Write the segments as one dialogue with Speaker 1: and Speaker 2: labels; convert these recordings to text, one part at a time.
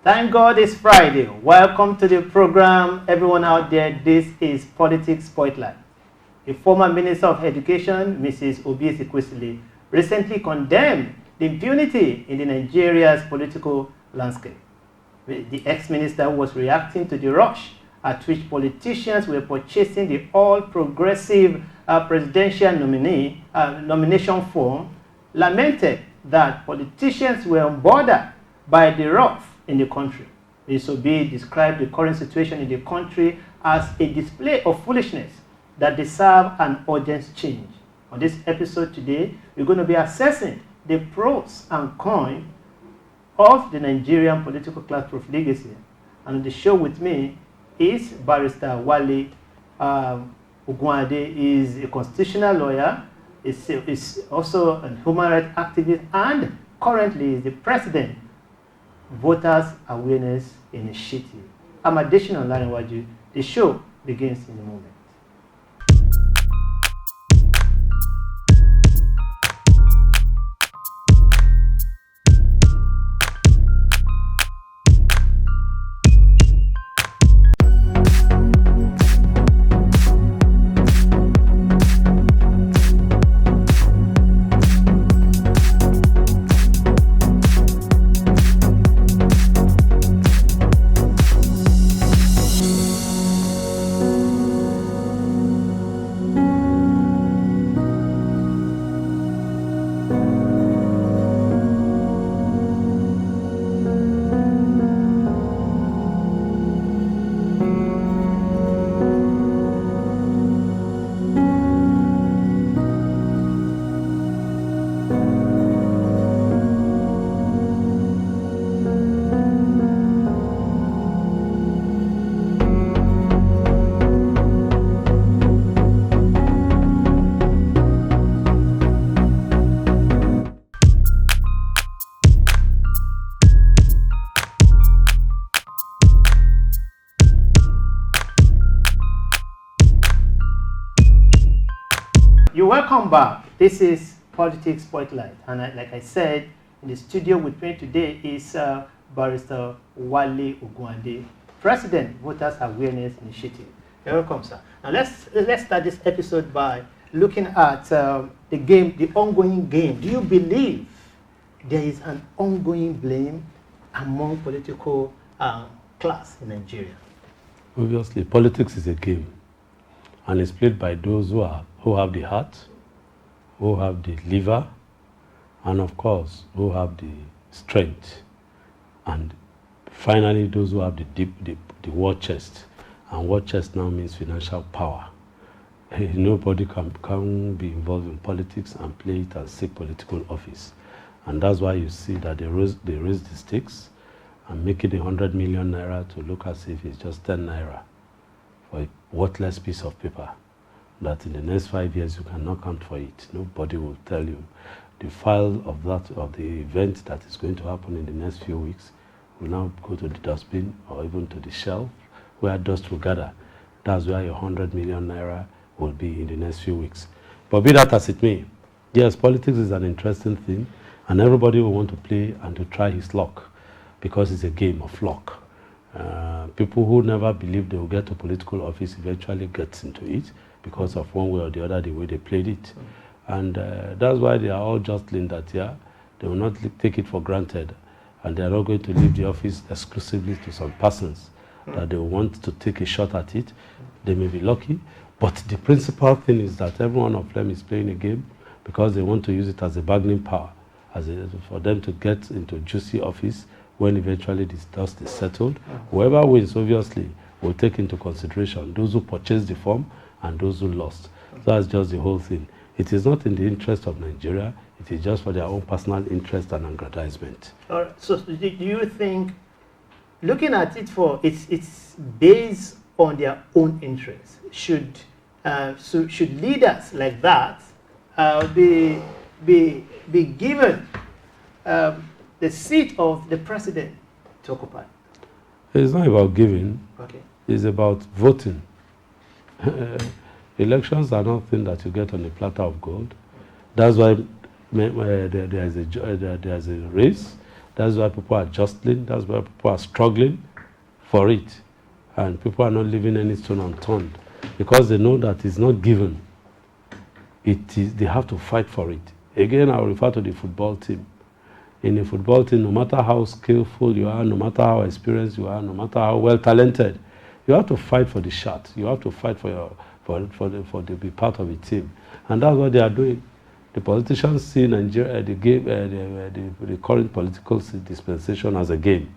Speaker 1: Thank God it's Friday. Welcome to the program, everyone out there. This is Politics Spotlight. The former Minister of Education, Mrs. Obi Ezekwesili, recently condemned the impunity in the Nigeria's political landscape. The ex-minister was reacting to the rush at which politicians were purchasing the all-progressive presidential nomination form, lamented that politicians were unbothered by the rough in the country. Ms. Obi described the current situation in the country as a display of foolishness that deserves an urgent change. On this episode today, we're going to be assessing the pros and cons of the Nigerian political class profligacy. And on the show with me is Barrister Wale Ogunade. He is a constitutional lawyer, is also a human rights activist, and currently is the president Voters Awareness Initiative. I'm Olanrewaju. The show begins in a moment. You're welcome back. This is Politics Spotlight, and like I said, in the studio with me today is Barrister Wale Ogunade, President Voters Awareness Initiative. You're welcome, sir. Now let's start this episode by looking at the ongoing game. Do you believe there is an ongoing blame among political class in Nigeria?
Speaker 2: Obviously, politics is a game, and it's played by those who have the heart, who have the liver, and of course, who have the strength. And finally, those who have the war chest. And war chest now means financial power. Nobody can be involved in politics and play it and seek political office. And that's why you see that they raise the stakes and make it 100 million naira to look as if it's just 10 naira for a worthless piece of paper that in the next 5 years you cannot count for it. Nobody will tell you. The file of the event that is going to happen in the next few weeks will now go to the dustbin or even to the shelf where dust will gather. That's where your 100 million naira will be in the next few weeks. But be that as it may, yes, politics is an interesting thing, and everybody will want to play and to try his luck because it's a game of luck. People who never believed they will get to political office eventually gets into it because of one way or the other, the way they played it. And that's why they are all jostling that, they will not take it for granted. And they are not going to leave the office exclusively to some persons that they want to take a shot at it. They may be lucky, but the principal thing is that every one of them is playing a game because they want to use it as a bargaining power, for them to get into juicy office when eventually this dust is settled. Whoever wins, obviously, will take into consideration those who purchased the form and those who lost. So that's just the whole thing. It is not in the interest of Nigeria. It is just for their own personal interest and aggrandizement.
Speaker 1: All right. So do you think, looking at it it's based on their own interests, should leaders like that be given the seat of the president to occupy?
Speaker 2: It's not about giving.
Speaker 1: Okay.
Speaker 2: It's about voting. Elections are nothing that you get on a platter of gold. That's why there's a race That's why people are jostling. That's why people are struggling for it. And people are not leaving any stone unturned because they know that it's not given. They have to fight for it. Again, I will refer to the football team. In a football team, no matter how skillful you are, no matter how experienced you are, no matter how well talented, you have to fight for the shot. You have to fight to be part of a team. And that's what they are doing. The politicians see Nigeria, the current political dispensation as a game.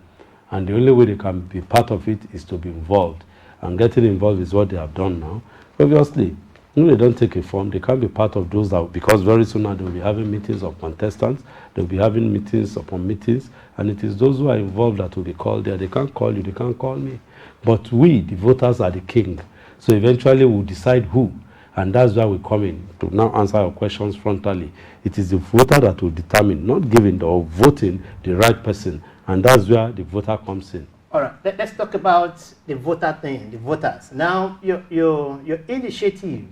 Speaker 2: And the only way they can be part of it is to be involved. And getting involved is what they have done now. Obviously, when they don't take a form, they can't be part of those that, because very soon now they will be having meetings of contestants, they'll be having meetings upon meetings, and it is those who are involved that will be called there. They can't call you, they can't call me. But we, the voters, are the king. So eventually we'll decide who. And that's why we come in to now answer your questions frontally. It is the voter that will determine, not giving or voting the right person. And that's where the voter comes in.
Speaker 1: All right, let's talk about the voter thing, the voters. Now, your initiative,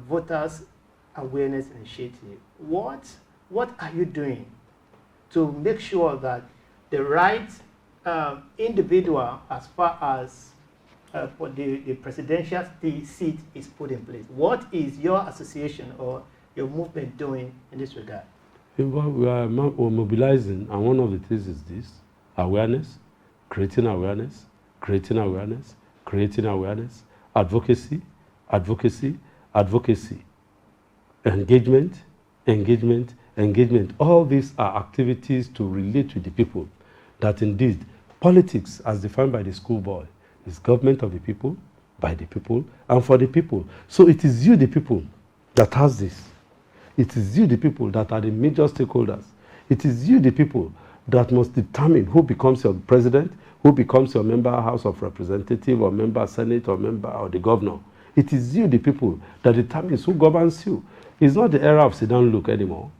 Speaker 1: Voters Awareness Initiative, what are you doing to make sure that the right individual, as far as for the presidential seat, is put in place? What is your association or your movement doing in this regard?
Speaker 2: We're mobilizing, and one of the things is this: awareness, creating awareness, creating awareness, creating awareness, advocacy, advocacy, advocacy, engagement, engagement, engagement. All these are activities to relate to the people that indeed politics, as defined by the schoolboy, is government of the people, by the people, and for the people. So it is you, the people, that has this. It is you, the people, that are the major stakeholders. It is you, the people, that must determine who becomes your president, who becomes your member House of Representative, or member Senate, or member, or the governor. It is you, the people, that determines who governs you. It's not the era of sit-down look anymore.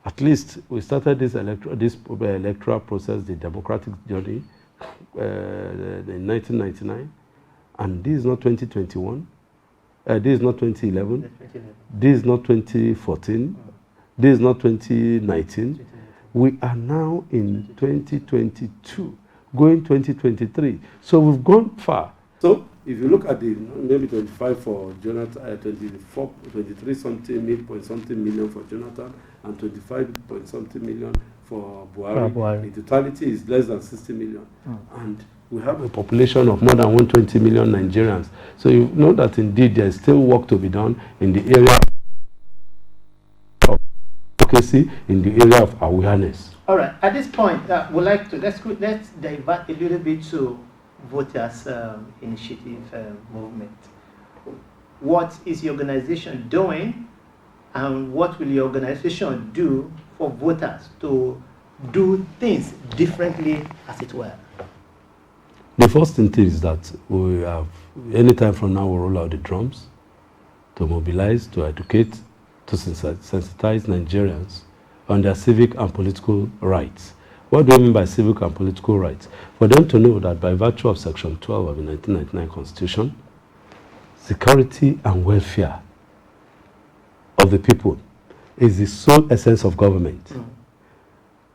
Speaker 2: At least we started this electoral process, the democratic journey, in 1999, and this is not 2021. This is not 2011. This is not 2014. This is not 2019. We are now in 2022, going 2023. So we've gone far. So if you look at the maybe 25 for Jonathan, 24, 23 something point something million for Jonathan, and 25 point something million for Buhari, the totality is less than 60 million. And we have a population of more than 120 million Nigerians. So you know that indeed there is still work to be done in the area of advocacy, in the area of awareness.
Speaker 1: All right. At this point, we'd like to let's divert a little bit to Voters Initiative movement. What is the organization doing, and what will the organization do for voters to do things differently, as it were?
Speaker 2: The first thing is that we have, anytime from now, we'll roll out the drums to mobilize, to educate, to sensitize Nigerians on their civic and political rights. What do we mean by civic and political rights? For them to know that by virtue of Section 12 of the 1999 Constitution, security and welfare of the people is the sole essence of government.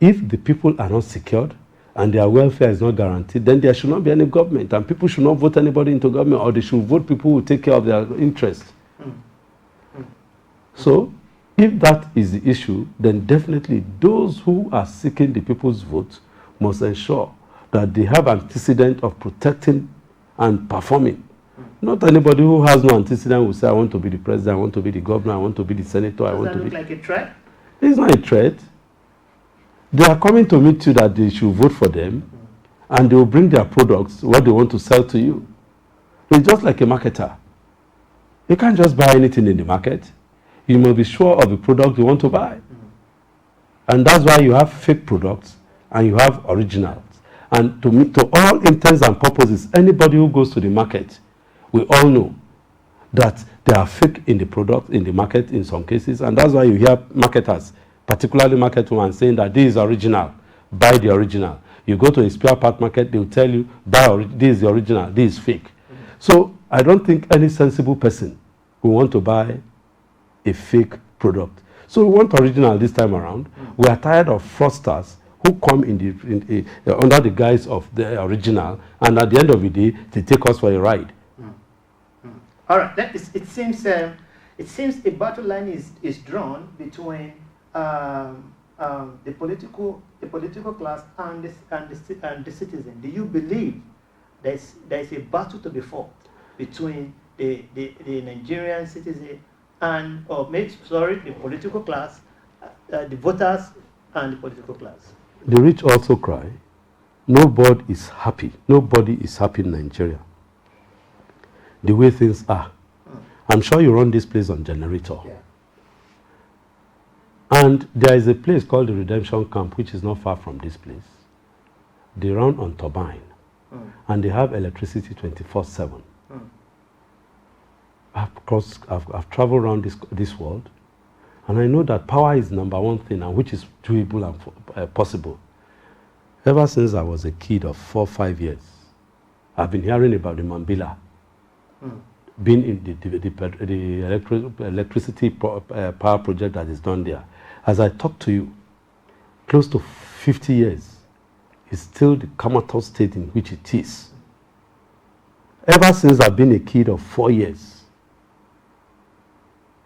Speaker 2: If the people are not secured and their welfare is not guaranteed, then there should not be any government, and people should not vote anybody into government, or they should vote people who take care of their interests. So if that is the issue, then definitely those who are seeking the people's vote must ensure that they have antecedent of protecting and performing. Not anybody who has no antecedent will say, I want to be the president, I want to be the governor, I want to be the senator, I want to be...
Speaker 1: Does that look like a threat?
Speaker 2: It's not a threat. They are coming to meet you that they should vote for them, and they will bring their products, what they want to sell to you. It's just like a marketer. You can't just buy anything in the market. You must be sure of the product you want to buy. And that's why you have fake products and you have originals. And to all intents and purposes, anybody who goes to the market, we all know that they are fake in the product, in the market in some cases. And that's why you hear marketers, particularly market women, saying that this is original, buy the original. You go to a spare part market, they will tell you, this is the original, this is fake. So I don't think any sensible person will want to buy a fake product. So we want original this time around. We are tired of fraudsters who come under the guise of the original, and at the end of the day, they take us for a ride.
Speaker 1: All right. It seems a battle line is drawn between the political class and the citizen. Do you believe there is a battle to be fought between the Nigerian citizen and the political class, the voters and the political class?
Speaker 2: The rich also cry. Nobody is happy. Nobody is happy in Nigeria. The way things are. I'm sure you run this place on generator.
Speaker 1: Yeah.
Speaker 2: And there is a place called the Redemption Camp, which is not far from this place. They run on turbine. And they have electricity 24/7. I've traveled around this world, and I know that power is number one thing, and which is doable and possible. Ever since I was a kid of 4 or 5 years, I've been hearing about the Mambila, being in the electricity power project that is done there. As I talk to you, close to 50 years, is still the comatose state in which it is. Ever since I've been a kid of 4 years,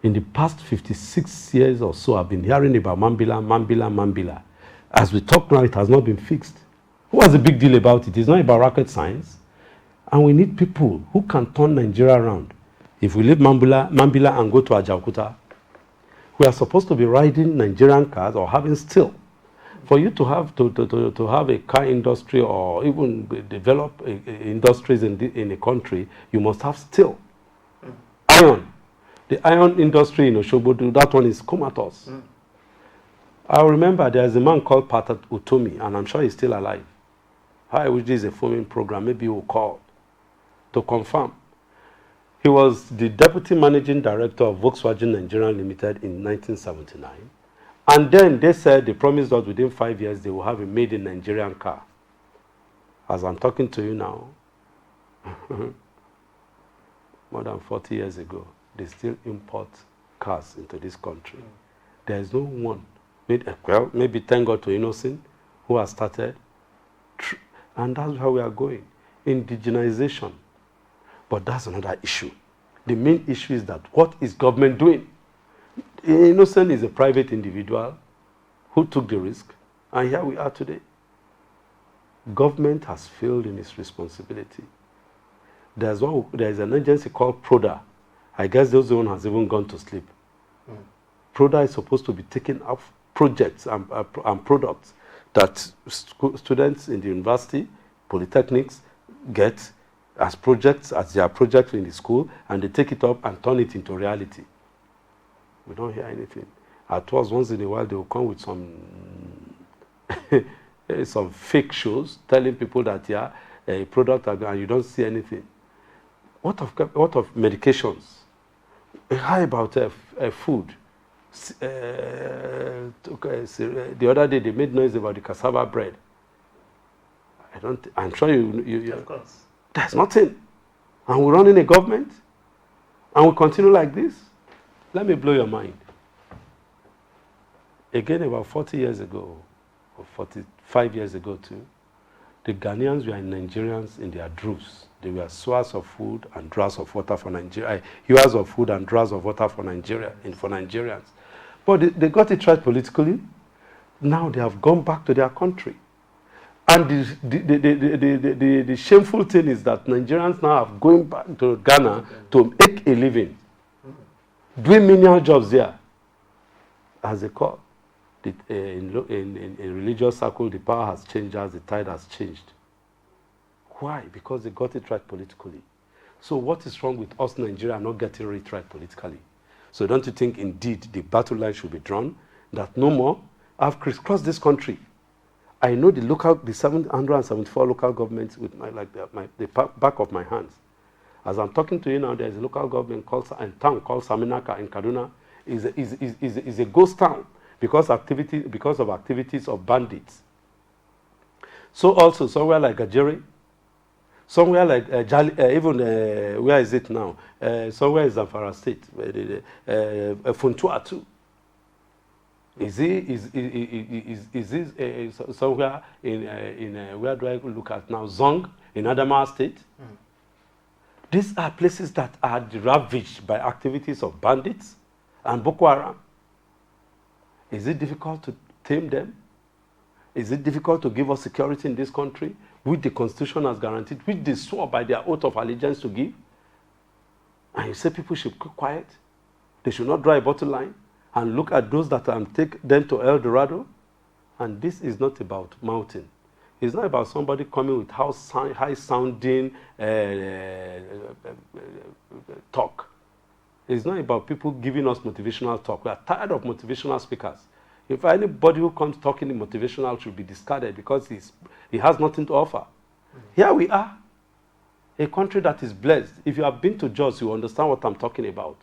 Speaker 2: in the past 56 years or so, I've been hearing about Mambila. As we talk now, it has not been fixed. What's the big deal about it? It's not about rocket science. And we need people who can turn Nigeria around. If we leave Mambila and go to Ajaokuta, we are supposed to be riding Nigerian cars or having steel. For you to have a car industry or even develop industries in a country, you must have steel. Iron. The iron industry in Oshobo, that one is comatose. I remember there's a man called Patat Utomi, and I'm sure he's still alive. I wish this is a filming program, maybe we'll call to confirm. He was the deputy managing director of Volkswagen Nigeria Limited in 1979. And then they said they promised us within 5 years they will have a made in Nigerian car. As I'm talking to you now, more than 40 years ago, they still import cars into this country. There is no one, maybe thank God to Innocent, who has started. And that's how we are going. Indigenization. But that's another issue. The main issue is that what is government doing? Innocent is a private individual who took the risk, and here we are today. Government has failed in its responsibility. There is an agency called PRODA. I guess those one has even gone to sleep. PRODA is supposed to be taking up projects and products that students in the university, polytechnics, get as projects, as their projects in the school, and they take it up and turn it into reality. We don't hear anything. At us, once in a while, they will come with some fake shows, telling people that a product, and you don't see anything. What of medications? How about food? The other day, they made noise about the cassava bread. I'm sure you
Speaker 1: of course.
Speaker 2: There's nothing. And we're running a government, and we continue like this. Let me blow your mind. Again, about 40 years ago, or 45 years ago too, the Ghanaians were Nigerians in their drools. They were sewers of food and drawers of water for Nigeria. Hewers of food and drawers of water for Nigeria, for Nigerians. But they got it right politically. Now they have gone back to their country. And the shameful thing is that Nigerians now are going back to Ghana to make a living. Doing menial jobs there. As they call it, in religious circle, the power has changed as the tide has changed. Why? Because they got it right politically. So what is wrong with us, Nigeria, not getting it right politically? So don't you think, indeed, the battle line should be drawn? That no more. I've crisscrossed this country. I know the 774 local governments with the back of my hands. As I'm talking to you now, there's a local government town called Saminaka in Kaduna. Is a ghost town because of activities of bandits. So also somewhere like Ajere, somewhere like where is it now? Somewhere in Zamfara State, Funtua too. Is this somewhere in where do I look at now? Zong in Adamawa State. These are places that are ravaged by activities of bandits and Boko Haram. Is it difficult to tame them? Is it difficult to give us security in this country, which the Constitution has guaranteed, which they swore by their oath of allegiance to give? And you say people should keep quiet? They should not draw a bottle line and look at those that take them to El Dorado? And this is not about mountain. It's not about somebody coming with high-sounding talk. It's not about people giving us motivational talk. We are tired of motivational speakers. If anybody who comes talking in motivational should be discarded because he has nothing to offer. Here we are, a country that is blessed. If you have been to Jos, you understand what I'm talking about.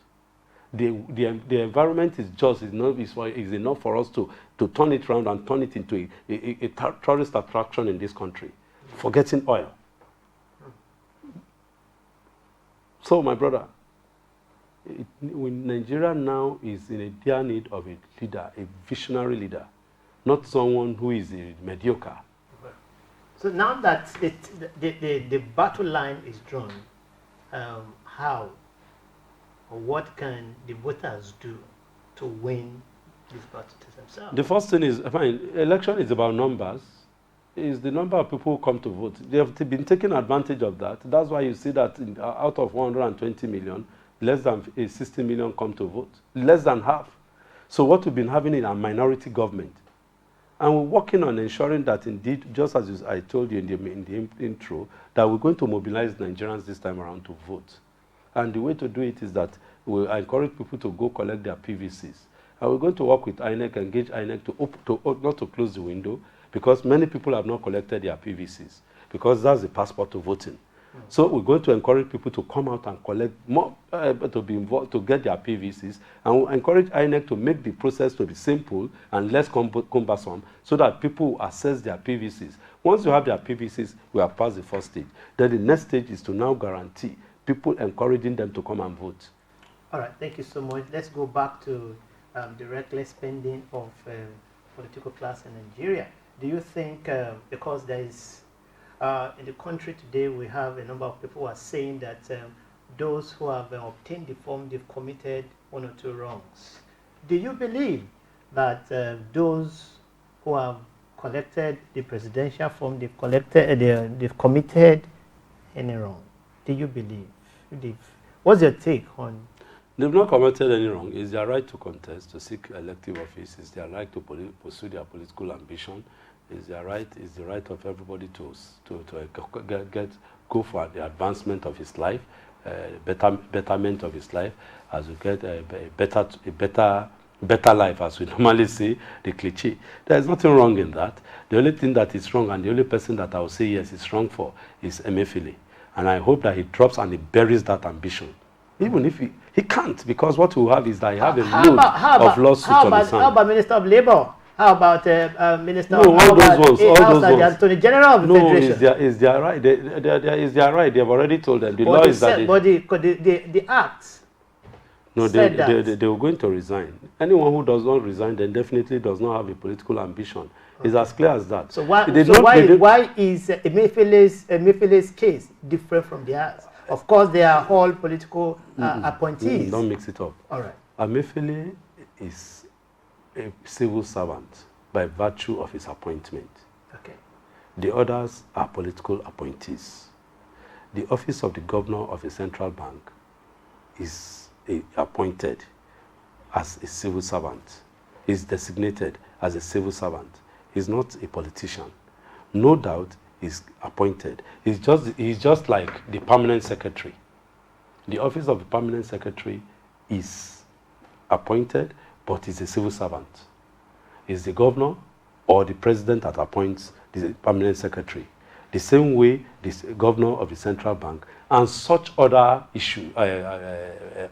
Speaker 2: The environment is just is enough for us to turn it around and turn it into a tourist attraction in this country, forgetting oil. So, my brother, Nigeria now is in a dire need of a leader, a visionary leader, not someone who is mediocre.
Speaker 1: So now that the battle line is drawn, how or what can the voters do to win this battle themselves?
Speaker 2: The first thing is, election is about numbers. Is the number of people who come to vote. They have been taking advantage of that. That's why you see that out of 120 million, less than 60 million come to vote. Less than half. So what we've been having in a minority government. And we're working on ensuring that indeed, just as I told you in the intro, that we're going to mobilize Nigerians this time around to vote. And the way to do it is that we encourage people to go collect their PVCs. And we're going to work with INEC, engage INEC not to close the window, because many people have not collected their PVCs, because that's the passport to voting. So we're going to encourage people to come out and collect more, to be involved, to get their PVCs, and we'll encourage INEC to make the process to be simple and less cumbersome, so that people will access their PVCs. Once you have their PVCs, we have passed the first stage. Then the next stage is to now guarantee people, encouraging them to come and vote.
Speaker 1: All right, thank you so much. Let's go back to the reckless spending of political class in Nigeria. Do you think, because there is, in the country today, we have a number of people who are saying that those who have obtained the form, they've committed one or two wrongs. Do you believe that those who have collected the presidential form, they've committed any wrong? Do you believe? What's your take on?
Speaker 2: They've not committed any wrong. It's their right to contest, to seek elective office. It's their right to pursue their political ambition. It's their right. It's the right of everybody to go for the advancement of his life, betterment of his life, as we get a better life, as we normally say, the cliche. There is nothing wrong in that. The only thing that is wrong, and the only person that I will say yes, it's wrong for, is Emefiele. And I hope that he drops and he buries that ambition. Even if he can't, because what we have is that he have a load of lawsuits on his hand.
Speaker 1: How about Minister of Labour? How about Minister of
Speaker 2: all those ones.
Speaker 1: the Attorney General of the Federation?
Speaker 2: No, it's their right. It's their right. They have already told them. The law is that
Speaker 1: the Act.
Speaker 2: No, they were going to resign. Anyone who does not resign then definitely does not have a political ambition. It's as clear as that.
Speaker 1: So why is Emefiele's case different from theirs? Of course, they are all political appointees.
Speaker 2: Don't mix it up.
Speaker 1: All right.
Speaker 2: Emefiele is a civil servant by virtue of his appointment.
Speaker 1: Okay.
Speaker 2: The others are political appointees. The office of the governor of a central bank is appointed as a civil servant. He's designated as a civil servant. He's not a politician. No doubt he's appointed. He's just like the permanent secretary. The office of the permanent secretary is appointed, but he's a civil servant. It's the governor or the president that appoints the permanent secretary. The same way the governor of the central bank and such other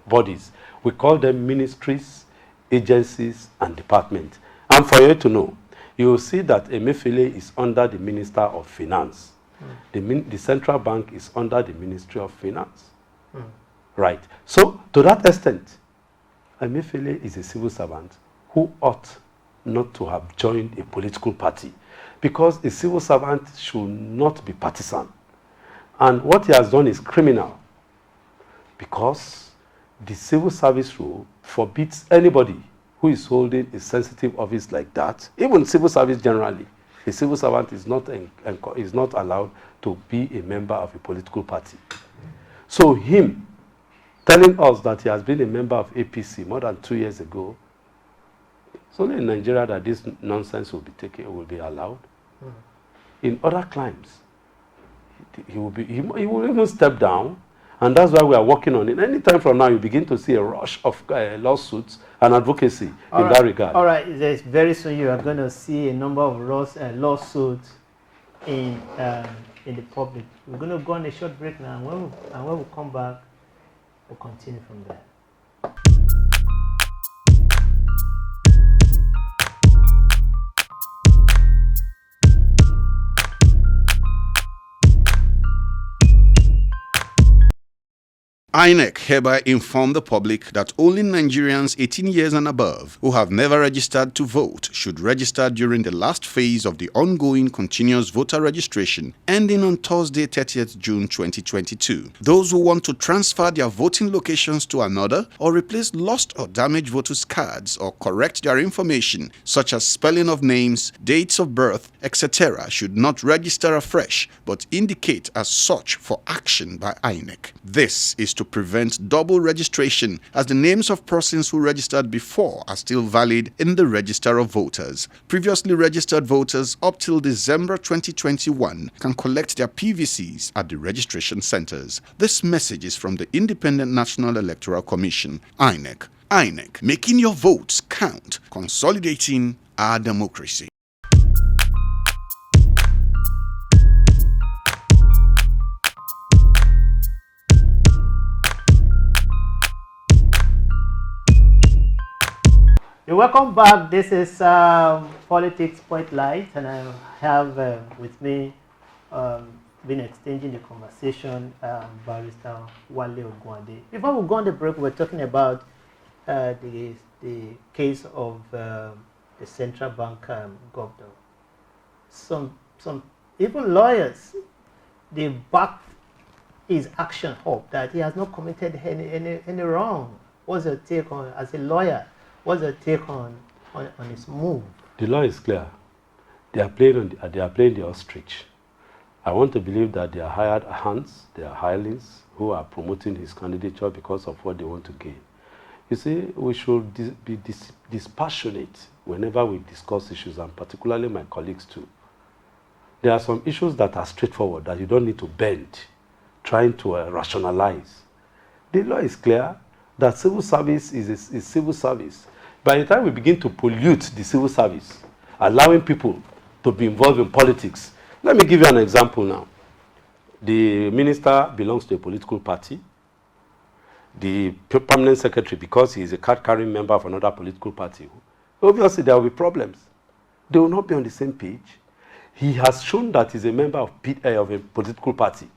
Speaker 2: bodies. We call them ministries, agencies, and departments. And for you to know, you will see that Emefiele is under the Minister of Finance. The central bank is under the Ministry of Finance. Right. So, to that extent, Emefiele is a civil servant who ought not to have joined a political party, because a civil servant should not be partisan. And what he has done is criminal, because the civil service rule forbids anybody who is holding a sensitive office like that, even civil service generally. A civil servant is not allowed to be a member of a political party. So him telling us that he has been a member of APC more than 2 years ago, it's only in Nigeria that this nonsense will be allowed. In other climes, he will even step down, and that's why we are working on it. Anytime from now, you begin to see a rush of lawsuits and advocacy in that regard.
Speaker 1: All right, very soon you are going to see a number of lawsuits in the public. We're going to go on a short break now, and when we come back, we'll continue from there.
Speaker 3: INEC hereby inform the public that only Nigerians 18 years and above who have never registered to vote should register during the last phase of the ongoing continuous voter registration ending on Thursday, 30th June 2022. Those who want to transfer their voting locations to another or replace lost or damaged voters' cards or correct their information such as spelling of names, dates of birth, etc. should not register afresh but indicate as such for action by INEC. This is to prevent double registration, as the names of persons who registered before are still valid in the register of voters. Previously registered voters up till December 2021 can collect their PVCs at the registration centers. This message is from the Independent National Electoral Commission, INEC. INEC, making your votes count, consolidating our democracy.
Speaker 1: Welcome back. This is Politics Spotlight, and I have with me been exchanging the conversation Barrister Wale Ogunade. Before we go on the break, we're talking about the case of the central bank governor. Some even lawyers, they back his action up that he has not committed any wrong. What's your take on, as a lawyer? What's your take on his move?
Speaker 2: The law is clear. They are playing the ostrich. I want to believe that they are hired hands, they are hirelings who are promoting his candidature because of what they want to gain. You see, we should be dispassionate whenever we discuss issues, and particularly my colleagues too. There are some issues that are straightforward that you don't need to bend, trying to rationalize. The law is clear that civil service is civil service. By the time we begin to pollute the civil service, allowing people to be involved in politics, let me give you an example now. The minister belongs to a political party. The permanent secretary, because he is a card-carrying member of another political party, obviously there will be problems. They will not be on the same page. He has shown that he's a member of a political party.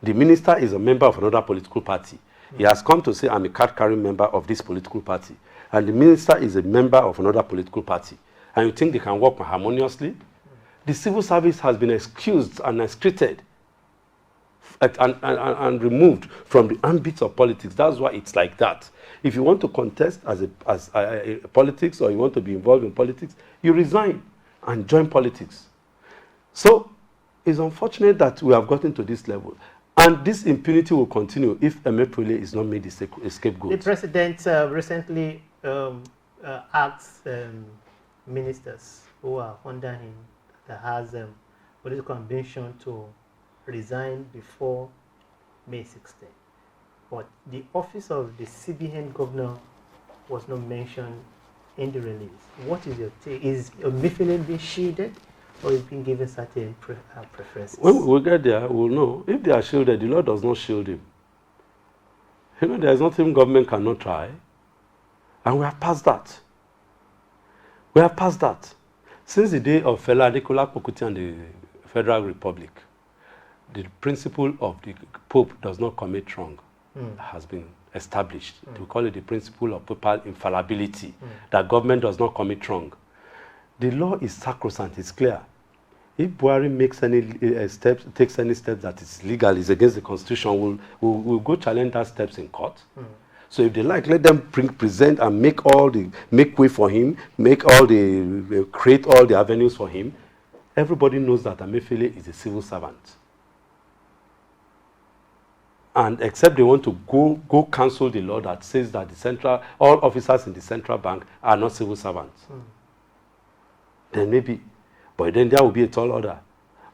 Speaker 2: The minister is a member of another political party. He has come to say, I'm a card-carrying member of this political party. And the minister is a member of another political party. And you think they can work harmoniously? The civil service has been excused and excreted and removed from the ambit of politics. That's why it's like that. If you want to contest as politics, or you want to be involved in politics, you resign and join politics. So it's unfortunate that we have gotten to this level. And this impunity will continue if Emefiele is not made a scapegoat.
Speaker 1: The president recently asked ministers who are under him that has political ambition to resign before May 16. But the office of the CBN governor was not mentioned in the release. What is your take? Is Emefiele being shielded, or is being given certain preferences?
Speaker 2: When we get there, we'll know. If they are shielded, the law does not shield him. You know, there is nothing government cannot try. And we have passed that. We have passed that. Since the day of Fela Adekunle Apokuti and the Federal Republic, the principle of the Pope does not commit wrong has been established. We call it the principle of papal infallibility, that government does not commit wrong. The law is sacrosanct, it's clear. If Buhari makes any takes any steps that is legal, is against the constitution, we'll go challenge that steps in court. So if they like, let them present and make way for him, create all the avenues for him. Everybody knows that Emefiele is a civil servant. And except they want to go cancel the law that says that all officers in the central bank are not civil servants. Then maybe, but then there will be a tall order.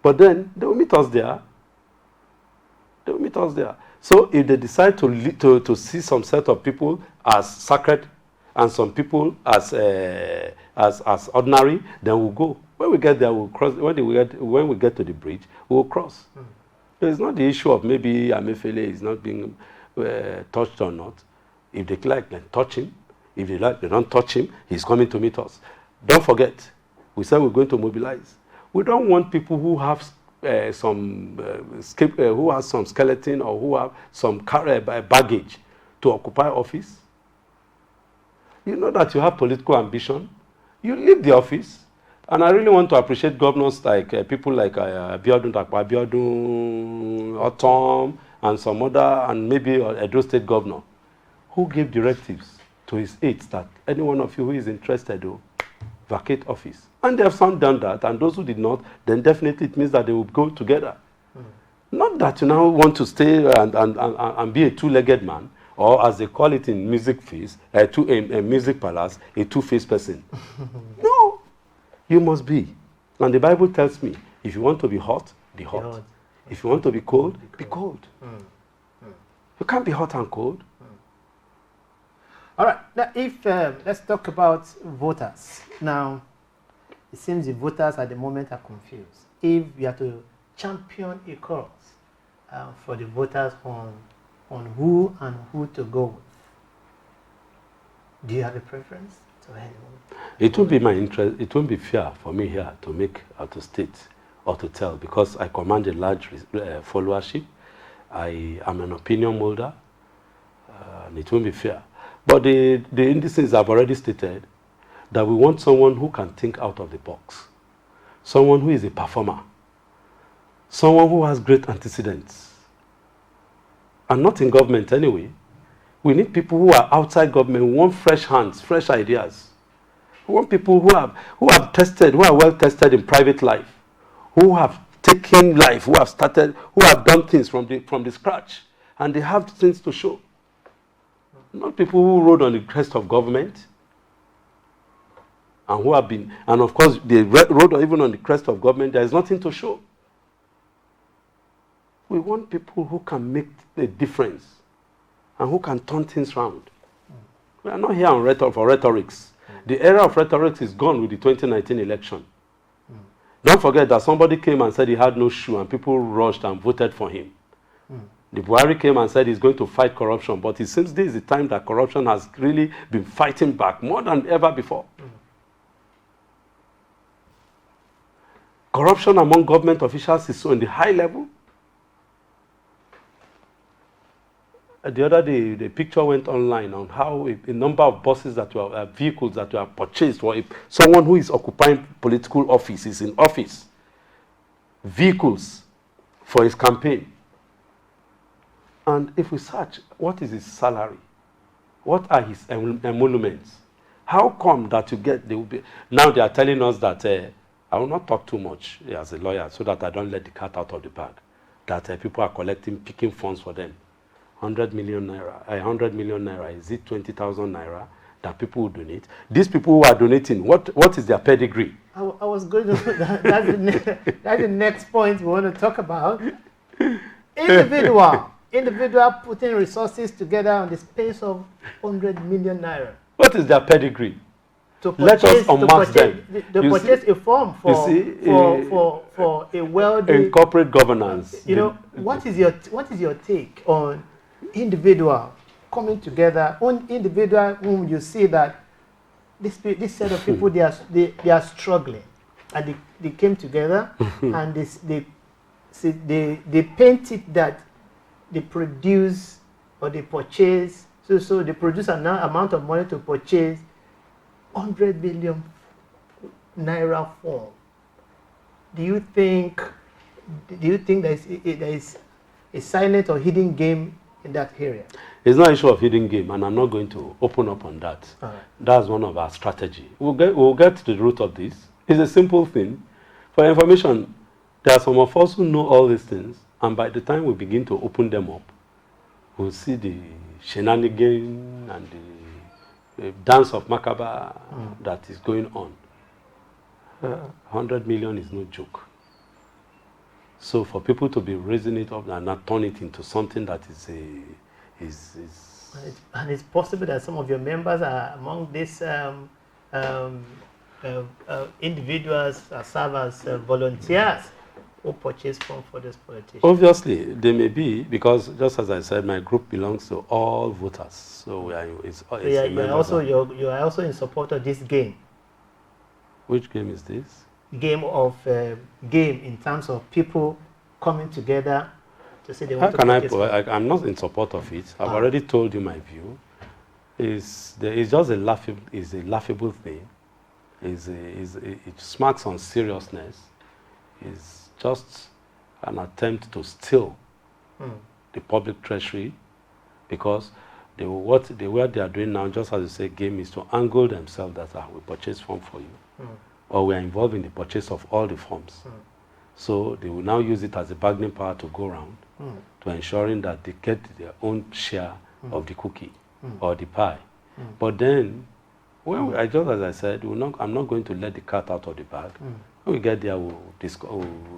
Speaker 2: But then they will meet us there. So if they decide to see some set of people as sacred and some people as ordinary, then we'll go. When we get there, we'll cross. When we get to the bridge, we'll cross. So it's not the issue of maybe Emefiele is not being touched or not. If they like, then touch him. If they like, they don't touch him. He's coming to meet us. Don't forget, we said we're going to mobilize. We don't want people who have who has some skeleton or who have some baggage to occupy office. You know that you have political ambition. You leave the office. And I really want to appreciate governors like people like Abiodun Otom, and some other, and maybe Edo State governor, who gave directives to his aides that any one of you who is interested will vacate office. And they have some done that, and those who did not, then definitely it means that they will go together. Not that you now want to stay and be a two-legged man, or as they call it in music phase, a music palace, a two-faced person. No. You must be. And the Bible tells me, if you want to be hot, be hot. If you want to be cold, be cold. You can't be hot and cold.
Speaker 1: All right. Now, let's talk about voters. Now, it seems the voters at the moment are confused. If we are to champion a cause for the voters on who and who to go with, do you have a preference?
Speaker 2: It won't be my interest. It won't be fair for me here to make or to state or to tell, because I command a large followership. I am an opinion molder, and it won't be fair. But the indices have already stated that we want someone who can think out of the box, someone who is a performer, someone who has great antecedents, and not in government anyway. We need people who are outside government. We want fresh hands, fresh ideas. We want people who are well tested in private life, who have taken life, who have done things from the scratch, and they have things to show. Not people who rode on the crest of government, and of course they rode even on the crest of government. There is nothing to show. We want people who can make a difference and who can turn things around. We are not here for rhetorics. The era of rhetorics is gone with the 2019 election. Don't forget that somebody came and said he had no shoe, and people rushed and voted for him. The Buhari came and said he's going to fight corruption, but it seems this is the time that corruption has really been fighting back more than ever before. Corruption among government officials is so in the high level. The other day, the picture went online on how a number of buses vehicles that were purchased for someone who is occupying political office, is in office, vehicles for his campaign. And if we search, what is his salary? What are his emoluments? How come that now they are telling us that, I will not talk too much as a lawyer so that I don't let the cat out of the bag, that people are picking funds for them. 100 million naira, is it 20,000 naira that people will donate? These people who are donating, what is their pedigree?
Speaker 1: I was going to, that's the next point we want to talk about. Individual putting resources together on the space of 100 million naira.
Speaker 2: What is their pedigree? Let us unmask them.
Speaker 1: To purchase a form for a wealthy
Speaker 2: in corporate governance.
Speaker 1: What is your take on individual coming together, on individual whom you see that this set of people they are struggling, and they came together and they paint it that they produce or they purchase, so they produce an amount of money to purchase 100 billion naira form, do you think there is a silent or hidden game in that area?
Speaker 2: It's not an issue of hidden game, and I'm not going to open up on that.
Speaker 1: All right.
Speaker 2: That's one of our strategy. We'll get to the root of this. It's a simple thing. For information, there are some of us who know all these things, and by the time we begin to open them up, we'll see the shenanigan and the dance of macabre that is going on. 100 million is no joke. So for people to be raising it up and not turn it into something that is
Speaker 1: and it's possible that some of your members are among these individuals that serve as volunteers who purchase funds for this politician.
Speaker 2: Obviously, they may be, because just as I said, my group belongs to all voters. So we are.
Speaker 1: You are also in support of this game.
Speaker 2: Which game is this?
Speaker 1: Game in terms of people coming together to say they want to purchase funds.
Speaker 2: I'm not in support of it. I've already told you my view. It's just a laughable thing. It smacks on seriousness. It's just an attempt to steal the public treasury, because what they are doing now, just as you say, game, is to angle themselves that we purchase funds for you, or we are involved in the purchase of all the funds. So they will now use it as a bargaining power to go around to ensuring that they get their own share of the cookie or the pie. But then, just as I said, I'm not going to let the cat out of the bag. When we get there, we'll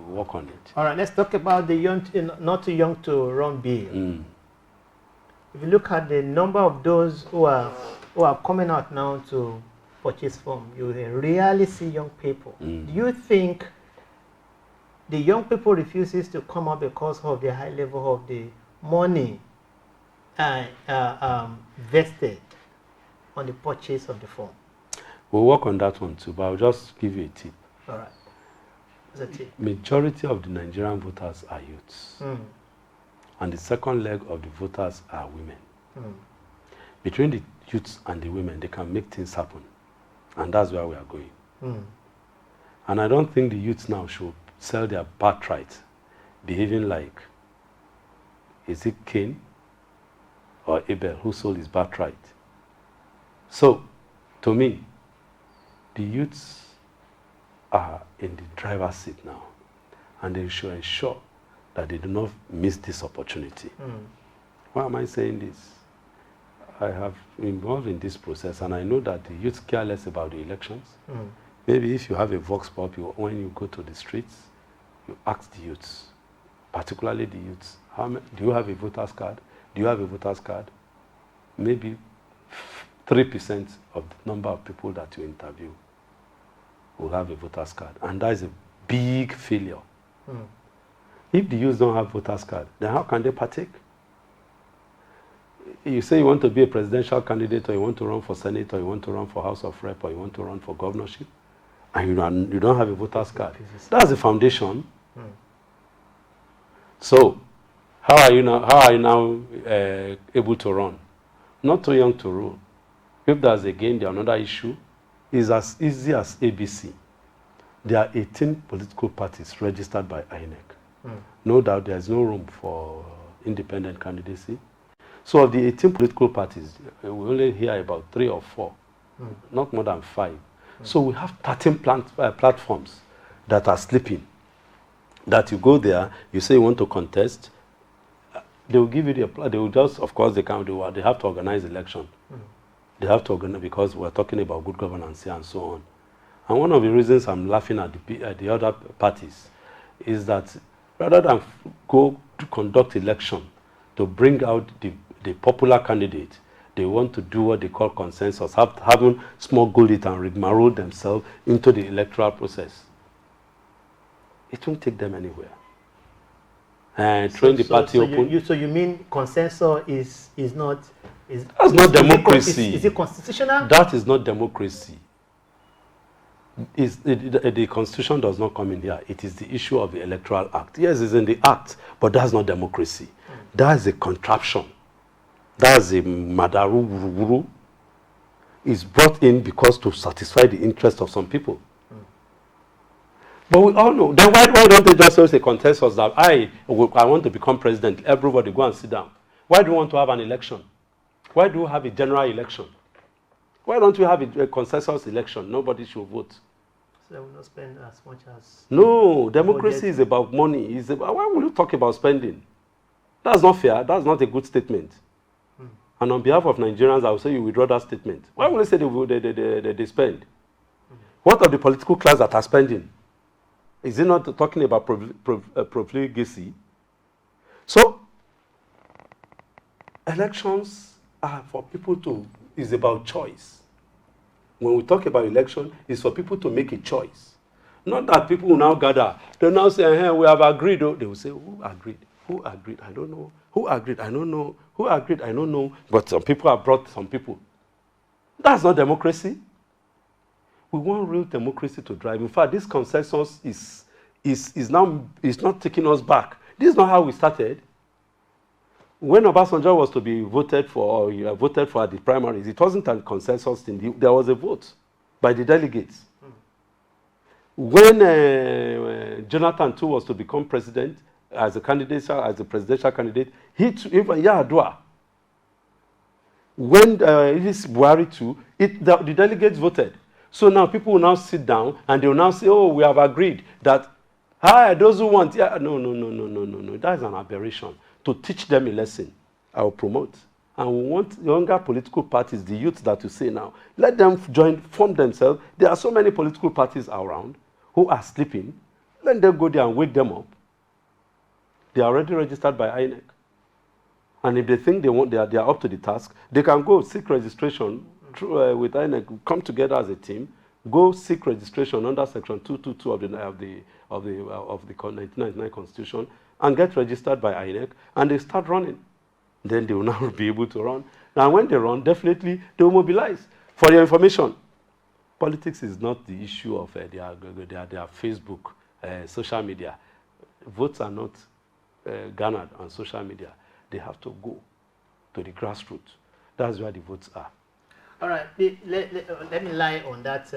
Speaker 2: work on it.
Speaker 1: All right, let's talk about the young, not too young to run bill. If you look at the number of those who are coming out now to purchase funds, you rarely see young people. Do you think the young people refuses to come out because of the high level of the money vested on the purchase of the form?
Speaker 2: We'll work on that one too, but I'll just give you a tip.
Speaker 1: All right. What's the tip?
Speaker 2: Majority of the Nigerian voters are youths. And the second leg of the voters are women. Between the youths and the women, they can make things happen. And that's where we are going. And I don't think the youths now should sell their birthright, behaving like, is it Cain or Abel who sold his birthright? So, to me, the youths are in the driver's seat now, and they should ensure that they do not miss this opportunity. Why am I saying this? I have been involved in this process, and I know that the youths care less about the elections. Maybe if you have a vox pop, when you go to the streets, you ask the youths, particularly the youths, do you have a voter's card? Do you have a voter's card? Maybe 3% of the number of people that you interview will have a voter's card. And that is a big failure. If the youths don't have voter's card, then how can they partake? You say you want to be a presidential candidate, or you want to run for Senate, or you want to run for House of Rep, or you want to run for governorship, and you don't have a voter's card. That's the foundation. So, how are you now able to run? Not too young to rule. If there's again another issue, is as easy as ABC. There are 18 political parties registered by INEC. No doubt there is no room for independent candidacy. So of the 18 political parties, we only hear about 3 or 4, not more than 5. So we have 13 platforms that are sleeping. That you go there, you say you want to contest, they will give you they will just, of course, they have to organize election. They have to organize, because we're talking about good governance here and so on. And one of the reasons I'm laughing at the other parties is that rather than go to conduct election to bring out the popular candidate, they want to do what they call consensus, having smuggled it and rigmaroled themselves into the electoral process. It won't take them anywhere. And train the party open.
Speaker 1: So you mean consensus is not...
Speaker 2: That's not democracy.
Speaker 1: Is it constitutional?
Speaker 2: That is not democracy. The Constitution does not come in here. It is the issue of the Electoral Act. Yes, it's in the Act, but that's not democracy. That is a contraption. That's a madaru. It's brought in because to satisfy the interest of some people. But we all know. Then why don't they just say a consensus that I want to become president? Everybody go and sit down. Why do you want to have an election? Why do you have a general election? Why don't you have a consensus election? Nobody should vote.
Speaker 1: So they will not spend as much as...
Speaker 2: No, democracy is about money. Why will you talk about spending? That's not fair. That's not a good statement. And on behalf of Nigerians, I will say you withdraw that statement. Why will you say they spend? What of the political class that are spending? Is it not talking about profligacy? So, elections are for people is about choice. When we talk about election, it's for people to make a choice. Not that people will now gather. They'll now say, hey, we have agreed. They will say, who agreed? Who agreed? I don't know. Who agreed? I don't know. Who agreed? I don't know. But some people have brought some people. That's not democracy. We want real democracy to drive. In fact, this consensus is not taking us back. This is not how we started. When Obasanjo was to be voted for, or voted for at the primaries, it wasn't a consensus thing. There was a vote by the delegates. When Jonathan too was to become president as a presidential candidate, even Yar'Adua. When it is Buhari too, the delegates voted. So now people will now sit down and they will now say, oh, we have agreed that, those who want, no. That is an aberration. To teach them a lesson, I will promote. And we want younger political parties, the youth that you say now, let them form themselves. There are so many political parties around who are sleeping. Let them go there and wake them up. They are already registered by INEC. And if they think they are up to the task, they can go seek registration with INEC, come together as a team, go seek registration under Section 222 of the 1999 Constitution, and get registered by INEC, and they start running. Then they will now be able to run. Now, when they run, definitely they will mobilize. For your information, politics is not the issue of their Facebook, social media. Votes are not garnered on social media. They have to go to the grassroots. That's where the votes are.
Speaker 1: All right, let me lie on that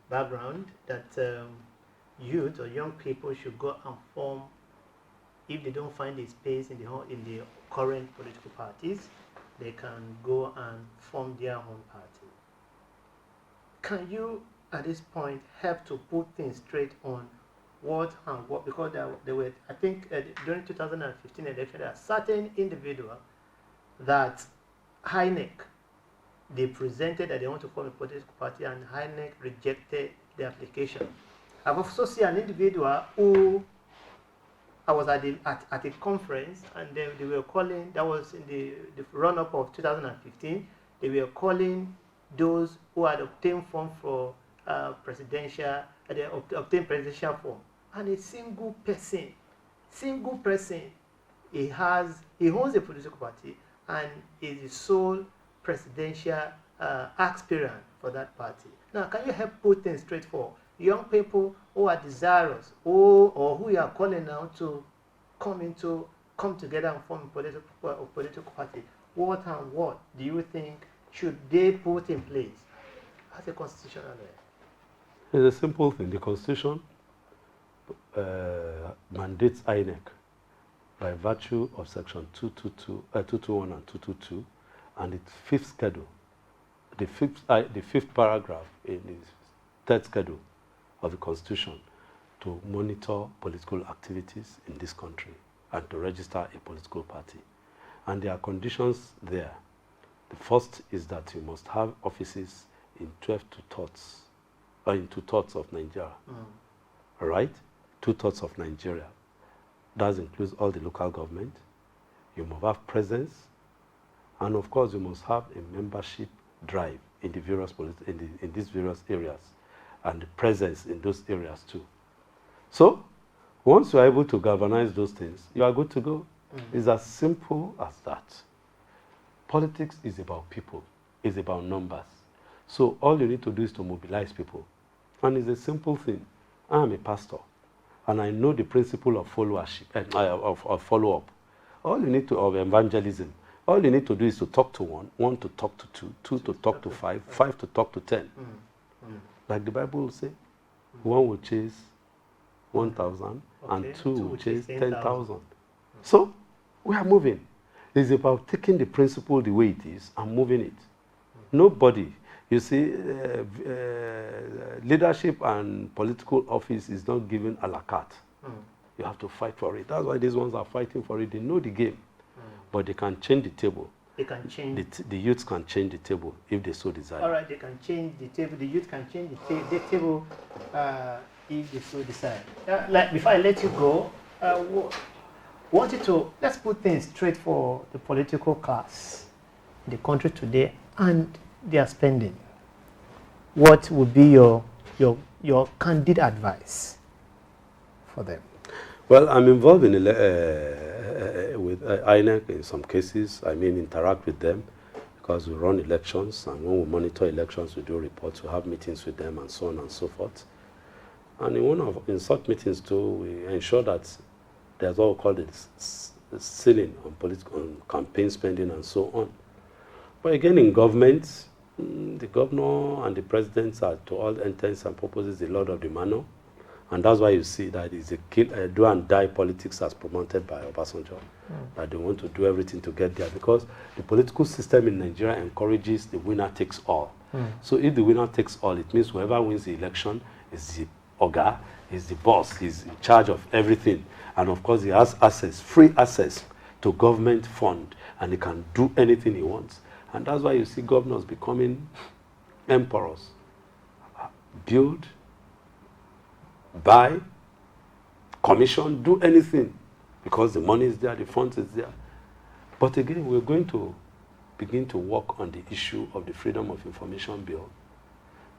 Speaker 1: background that youth or young people should go and form, if they don't find a space in the current political parties, they can go and form their own party. Can you, at this point, help to put things straight on what and what? Because there were, I think, during 2015 election, there are certain individuals that INEC, they presented that they want to form a political party, and INEC rejected the application. I've also seen an individual who I was at a conference, and they were calling, that was in the run-up of 2015, they were calling those who had obtained form for presidential form. And a single person, he owns a political party and is the sole presidential aspirant for that party. Now, can you help put things straight for young people who are desirous or who you are calling now to come together and form a political party? What and what do you think should they put in place as a constitutional law?
Speaker 2: It's a simple thing. The Constitution mandates INEC by virtue of Section 221 and 222 and its fifth schedule, the fifth paragraph in the third schedule of the Constitution, to monitor political activities in this country and to register a political party. And there are conditions there. The first is that you must have offices in 2 thirds of Nigeria. All right? 2 thirds of Nigeria. That includes all the local government. You must have presence. And of course, you must have a membership drive in the various in these various areas, and the presence in those areas too. So, once you are able to galvanize those things, you are good to go. It's as simple as that. Politics is about people. It's about numbers. So all you need to do is to mobilize people. And it's a simple thing. I am a pastor, and I know the principle of followership, of follow-up. All you need to, of evangelism, all you need to do is to talk to one to talk to two to talk to five to talk to 10. Like the Bible will say. One will chase 1,000, and
Speaker 1: Okay,
Speaker 2: two
Speaker 1: two
Speaker 2: will
Speaker 1: will
Speaker 2: chase
Speaker 1: chase
Speaker 2: 10,000. So we are moving. It's about taking the principle the way it is and moving it. Nobody, you see, leadership and political office is not given a la carte. You have to fight for it. That's why these ones are fighting for it. They know the game, but they can change the table.
Speaker 1: They can change.
Speaker 2: The youths can change the table if they so desire.
Speaker 1: All right, they can change the table. The youth can change the table if they so decide. Like before I let you go, want you to let's put things straight for the political class in the country today and their spending. What would be your candid advice for them?
Speaker 2: Well, I'm involved in with INEC in some cases. I mean, interact with them because we run elections, and when we monitor elections, we do reports, we have meetings with them, and so on and so forth. And in such meetings too, we ensure that there's what we call the ceiling on campaign spending and so on. But again, in government, the governor and the president are, to all intents and purposes, the lord of the manor. And that's why you see that it's a do and die politics as promoted by Obasanjo. That they want to do everything to get there, because the political system in Nigeria encourages the winner takes all. So if the winner takes all, it means whoever wins the election is the Oga, is the boss, he's in charge of everything. And of course, he has access, free access to government fund, and he can do anything he wants. And that's why you see governors becoming emperors. Build, buy, commission, do anything, because the money is there, the funds is there. But again, we're going to begin to work on the issue of the Freedom of Information Bill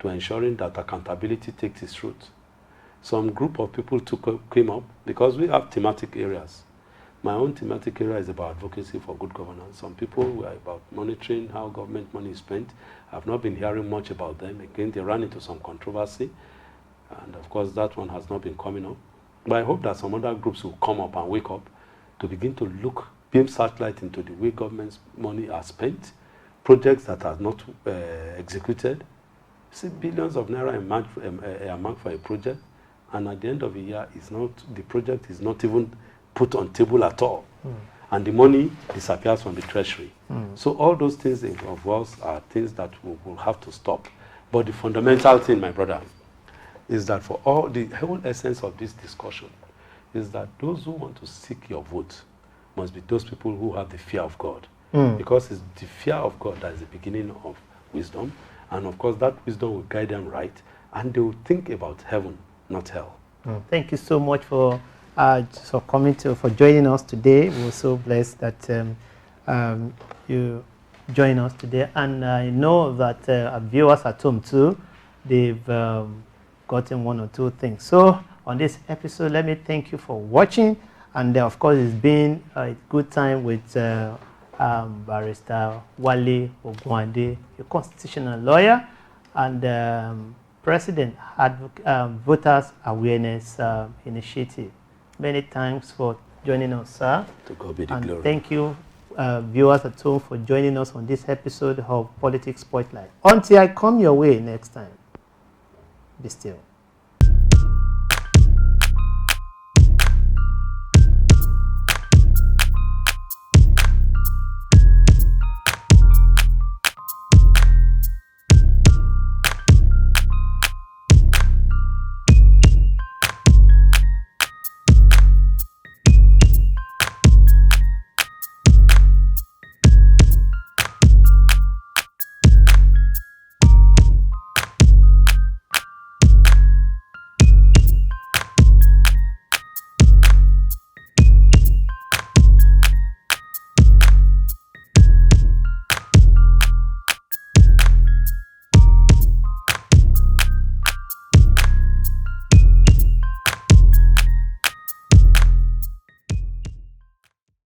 Speaker 2: to ensuring that accountability takes its root. Some group of people came up, because we have thematic areas. My own thematic area is about advocacy for good governance. Some people were about monitoring how government money is spent. I've not been hearing much about them. Again, they ran into some controversy. And of course, that one has not been coming up. But I hope that some other groups will come up and wake up to begin to look, beam searchlight into the way government's money are spent, projects that are not executed. See, billions of naira amount for a project, and at the end of the year, the project is not even put on table at all. And the money disappears from the treasury. So all those things of us are things that we will have to stop. But the fundamental thing, my brother, is that for all the whole essence of this discussion is that those who want to seek your vote must be those people who have the fear of God. Because it's the fear of God that is the beginning of wisdom. And of course, that wisdom will guide them right. And they will think about heaven, not hell.
Speaker 1: Thank you so much for joining us today. We're so blessed that you join us today. And I know that our viewers at home too, they've gotten one or two things. So on this episode, let me thank you for watching. And of course, it's been a good time with Barrister Wale Ogunade, a constitutional lawyer and President Voters Awareness Initiative. Many thanks for joining us, sir.
Speaker 2: To God be the
Speaker 1: and
Speaker 2: glory.
Speaker 1: Thank you, viewers at home, for joining us on this episode of Politics Spotlight. Until I come your way next time, be still.